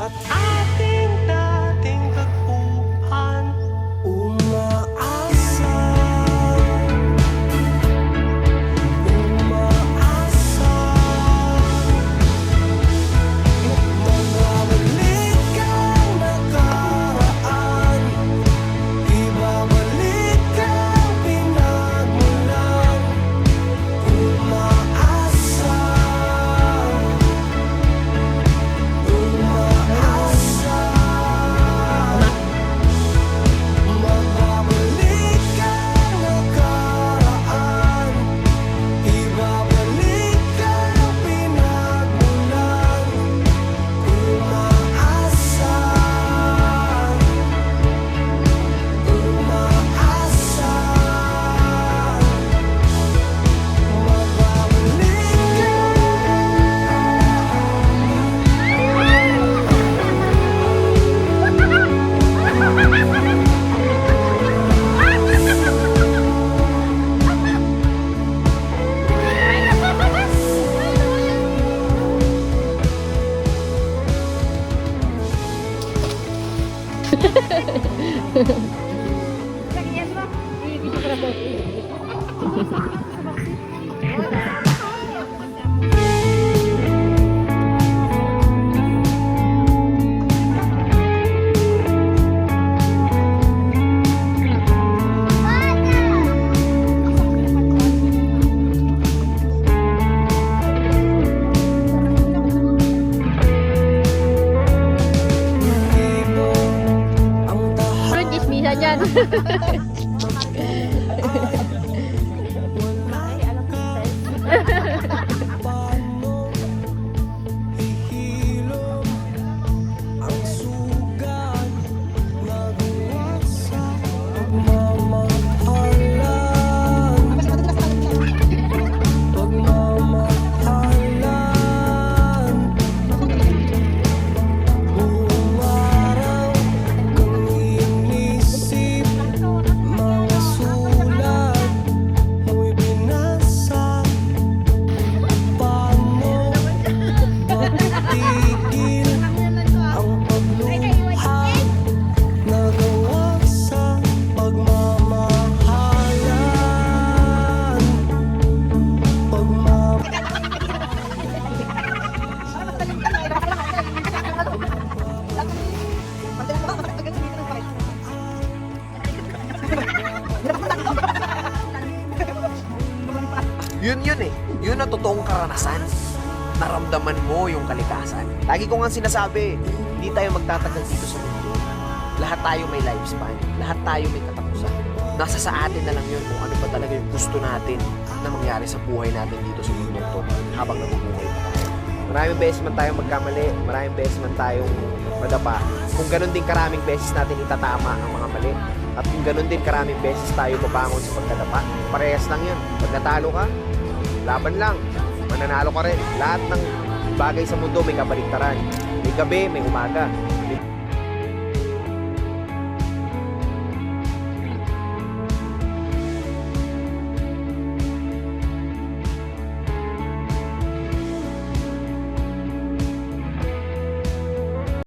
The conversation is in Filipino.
at ating dating tagpuan. Umaasa, umaasa, magbabalik ang nakaraan, ibabalik ang pinagmulan. Umaasa, umaasa, magbabalik ang nakaraan, ibabalik ang pinagmulan. Umaasa, umaasa, Pero chismisan yan. hihilom ang sugat, magwasa, pagmamahalan, pagmamahalan. Buong araw kang inisip, mga sulat mo'y binasa. Paano mapitigil ang pagluha na gawa sa pagmamahalan? Yun eh. Yun ang totoong karanasan. Naramdaman mo yung kalikasan. Lagi ko nga sinasabi, hindi tayo magtatagal dito sa mundo. Lahat tayo may lifespan. Lahat tayo may katapusan. Nasa sa atin na lang yun kung ano ba talaga yung gusto natin na mangyari sa buhay natin dito sa mundo to habang nabubuhay pa tayo. Maraming beses man tayong magkamali, maraming beses man tayong madapa. Kung ganun din karaming beses natin itatama ang mga mali, at kung ganun din karaming beses tayo mabangon sa pagkadapa, parehas lang yun. Pag natalo ka, laban lang. Mananalo ka rin. Lahat ng bagay sa mundo may kabaliktaran. May gabi, may umaga.